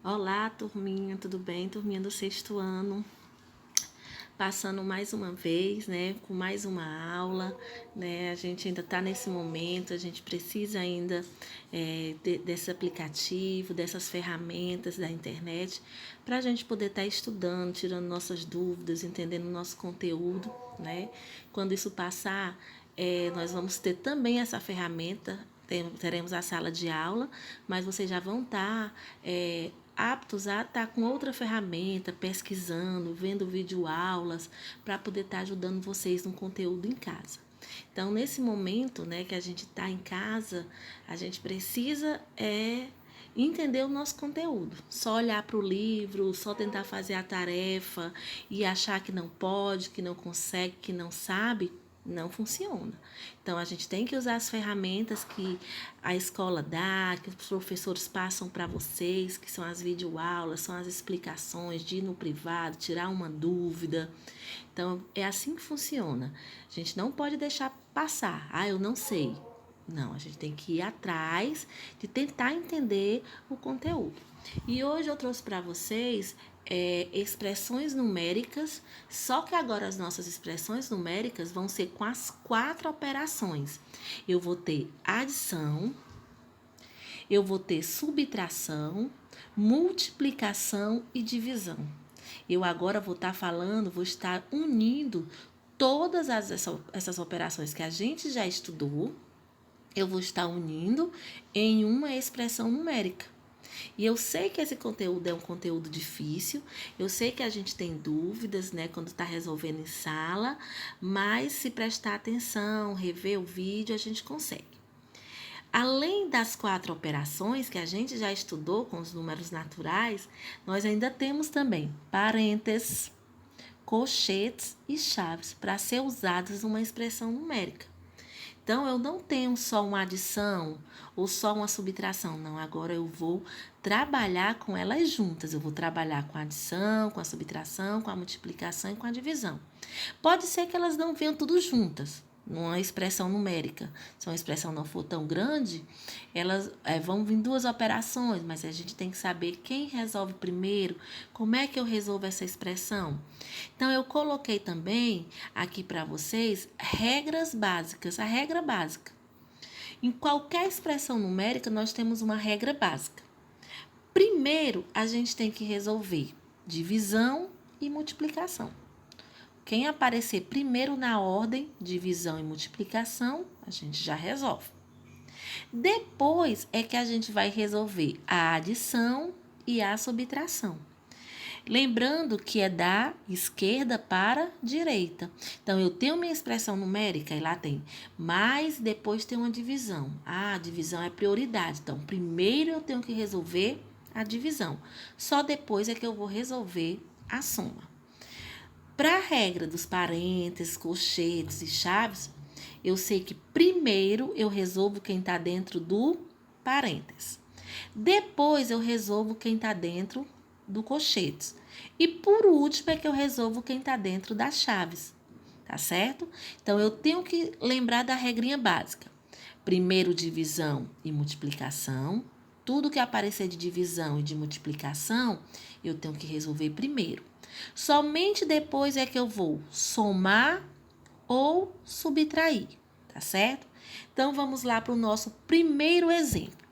Olá, turminha, tudo bem? Turminha do sexto ano, passando mais uma vez, né, com mais uma aula, né, a gente ainda está nesse momento, a gente precisa ainda desse aplicativo, dessas ferramentas da internet, para a gente poder estar estudando, tirando nossas dúvidas, entendendo o nosso conteúdo, né, quando isso passar, nós vamos ter também essa ferramenta, teremos a sala de aula, mas vocês já vão estar aptos a estar com outra ferramenta, pesquisando, vendo videoaulas, para poder estar ajudando vocês no conteúdo em casa. Então, nesse momento, né, que a gente está em casa, a gente precisa entender o nosso conteúdo. Só olhar para o livro, só tentar fazer a tarefa e achar que não pode, que não consegue, que não sabe, não funciona. Então, a gente tem que usar as ferramentas que a escola dá, que os professores passam para vocês, que são as videoaulas, são as explicações de ir no privado, tirar uma dúvida. Então, é assim que funciona. A gente não pode deixar passar. Ah, eu não sei. Não, a gente tem que ir atrás de tentar entender o conteúdo. E hoje eu trouxe para vocês expressões numéricas, só que agora as nossas expressões numéricas vão ser com as 4 operações. Eu vou ter adição, eu vou ter subtração, multiplicação e divisão. Eu agora vou estar falando, vou estar unindo todas essas operações que a gente já estudou, eu vou estar unindo em uma expressão numérica. E eu sei que esse conteúdo é um conteúdo difícil, eu sei que a gente tem dúvidas, né, quando está resolvendo em sala, mas se prestar atenção, rever o vídeo, a gente consegue. Além das 4 operações que a gente já estudou com os números naturais, nós ainda temos também parênteses, colchetes e chaves para ser usados numa expressão numérica. Então, eu não tenho só uma adição ou só uma subtração, não. Agora eu vou trabalhar com elas juntas. Eu vou trabalhar com a adição, com a subtração, com a multiplicação e com a divisão. Pode ser que elas não venham tudo juntas, numa expressão numérica. Se uma expressão não for tão grande, elas vão vir 2 operações, mas a gente tem que saber quem resolve primeiro, como é que eu resolvo essa expressão. Então, eu coloquei também aqui para vocês regras básicas, a regra básica. Em qualquer expressão numérica, nós temos uma regra básica. Primeiro, a gente tem que resolver divisão e multiplicação. Quem aparecer primeiro na ordem, divisão e multiplicação, a gente já resolve. Depois é que a gente vai resolver a adição e a subtração. Lembrando que é da esquerda para a direita. Então, eu tenho minha expressão numérica e lá tem mais, depois tem uma divisão. Ah, a divisão é prioridade. Então, primeiro eu tenho que resolver a divisão. Só depois é que eu vou resolver a soma. Para a regra dos parênteses, colchetes e chaves, eu sei que primeiro eu resolvo quem está dentro do parênteses. Depois eu resolvo quem está dentro do colchetes. E por último é que eu resolvo quem está dentro das chaves. Tá certo? Então, eu tenho que lembrar da regrinha básica. Primeiro, divisão e multiplicação. Tudo que aparecer de divisão e de multiplicação, eu tenho que resolver primeiro. Somente depois é que eu vou somar ou subtrair, tá certo? Então, vamos lá para o nosso primeiro exemplo.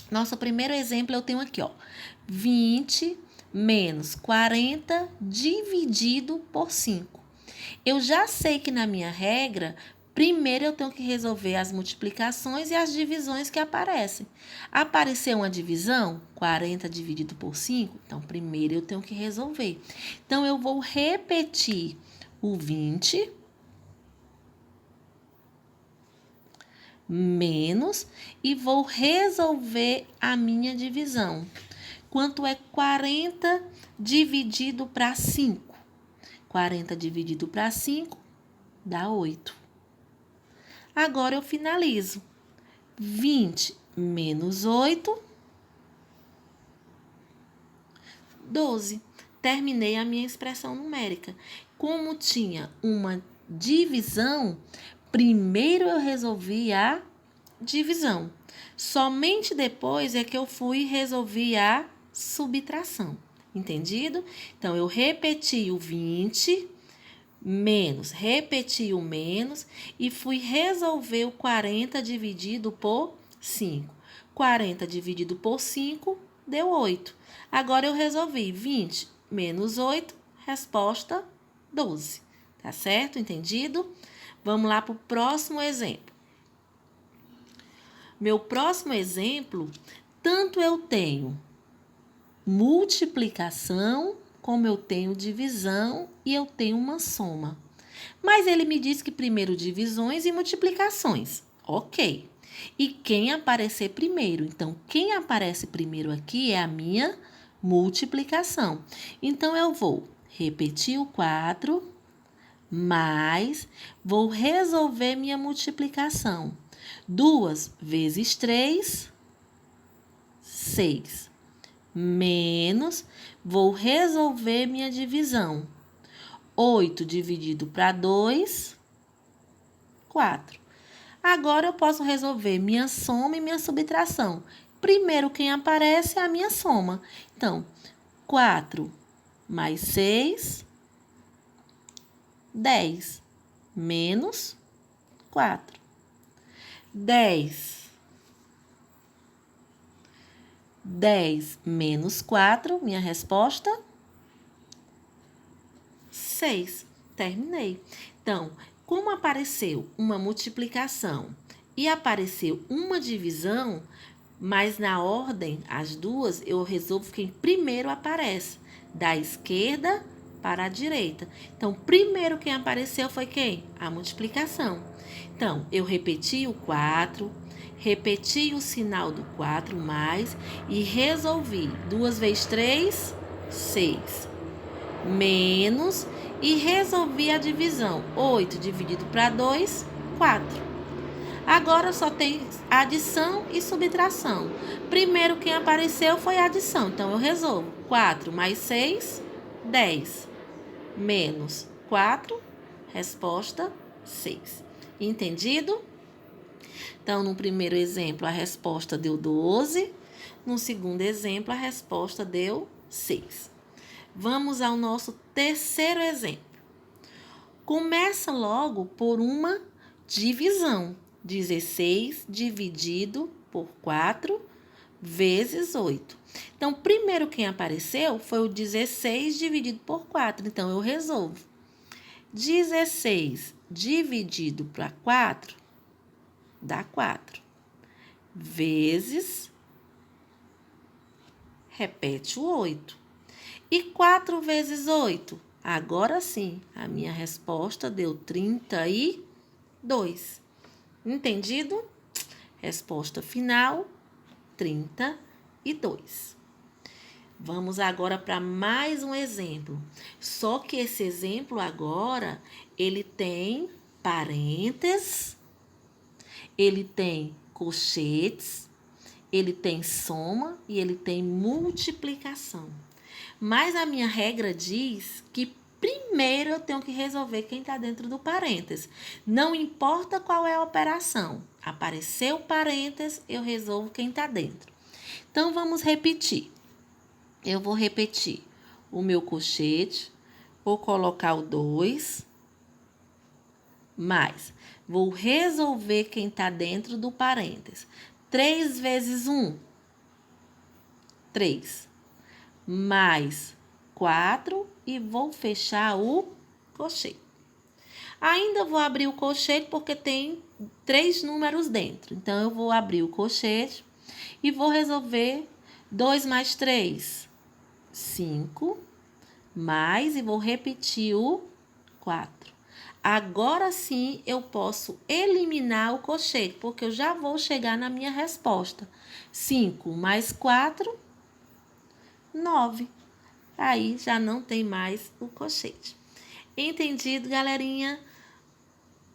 Nosso primeiro exemplo eu tenho aqui, ó, 20 menos 40 dividido por 5. Eu já sei que na minha regra, primeiro eu tenho que resolver as multiplicações e as divisões que aparecem. Apareceu uma divisão, 40 dividido por 5, então primeiro eu tenho que resolver. Então, eu vou repetir o 20 menos e vou resolver a minha divisão. Quanto é 40 dividido para 5? 40 dividido para 5 dá 8. Agora eu finalizo. 20 menos 8, 12. Terminei a minha expressão numérica. Como tinha uma divisão, primeiro eu resolvi a divisão. Somente depois é que eu fui e resolvi a subtração. Entendido? Então, eu repeti o 20, repeti o menos e fui resolver o 40 dividido por 5. 40 dividido por 5 deu 8. Agora, eu resolvi 20 menos 8, resposta 12. Tá certo? Entendido? Vamos lá para o próximo exemplo. Meu próximo exemplo, tanto eu tenho multiplicação, como eu tenho divisão e eu tenho uma soma. Mas ele me diz que primeiro divisões e multiplicações. Ok. E quem aparecer primeiro? Então, quem aparece primeiro aqui é a minha multiplicação. Então, eu vou repetir o 4, mas vou resolver minha multiplicação. 2 vezes 3, 6. Menos, vou resolver minha divisão. 8 dividido para 2, 4. Agora, eu posso resolver minha soma e minha subtração. Primeiro, quem aparece é a minha soma. Então, 4 mais 6, 10. Menos 4. 10 menos 4, minha resposta, 6. Terminei. Então, como apareceu uma multiplicação e apareceu uma divisão, mas na ordem, as duas, eu resolvo quem primeiro aparece, da esquerda para a direita. Então, primeiro quem apareceu foi quem? A multiplicação. Então, eu repeti o 4, repeti o sinal do 4 mais e resolvi 2 vezes 3, 6. Menos e resolvi a divisão. 8 dividido para 2, 4. Agora só tem adição e subtração. Primeiro quem apareceu foi a adição, então eu resolvo. 4 mais 6, 10. Menos 4, resposta 6. Entendido? Então, no primeiro exemplo, a resposta deu 12. No segundo exemplo, a resposta deu 6. Vamos ao nosso terceiro exemplo. Começa logo por uma divisão. 16 dividido por 4 vezes 8. Então, primeiro quem apareceu foi o 16 dividido por 4. Então, eu resolvo. 16 dividido por 4 dá 4. Vezes, repete o 8. E 4 vezes 8? Agora sim, a minha resposta deu 32. Entendido? Resposta final, 32. Vamos agora para mais um exemplo. Só que esse exemplo agora, ele tem parênteses, ele tem colchetes, ele tem soma e ele tem multiplicação. Mas a minha regra diz que primeiro eu tenho que resolver quem está dentro do parênteses. Não importa qual é a operação. Apareceu o parênteses, eu resolvo quem está dentro. Então, vamos repetir. Eu vou repetir o meu colchete, vou colocar o 2, mais vou resolver quem está dentro do parênteses. 3 vezes 1, 3. Mais 4 e vou fechar o colchete. Ainda vou abrir o colchete porque tem 3 números dentro. Então, eu vou abrir o colchete e vou resolver 2 mais 3, 5, mais e vou repetir o 4. Agora sim, eu posso eliminar o colchete, porque eu já vou chegar na minha resposta. 5 mais 4, 9. Aí já não tem mais o colchete. Entendido, galerinha?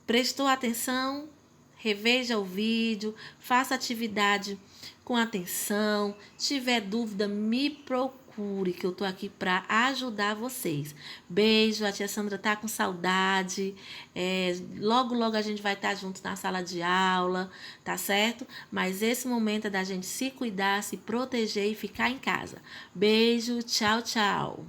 Prestou atenção? Reveja o vídeo, faça atividade com atenção. Se tiver dúvida, me procure. procure, que eu tô aqui para ajudar vocês. Beijo, a tia Sandra tá com saudade. Logo, logo a gente vai estar junto na sala de aula, tá certo? Mas esse momento é da gente se cuidar, se proteger e ficar em casa. Beijo, tchau, tchau.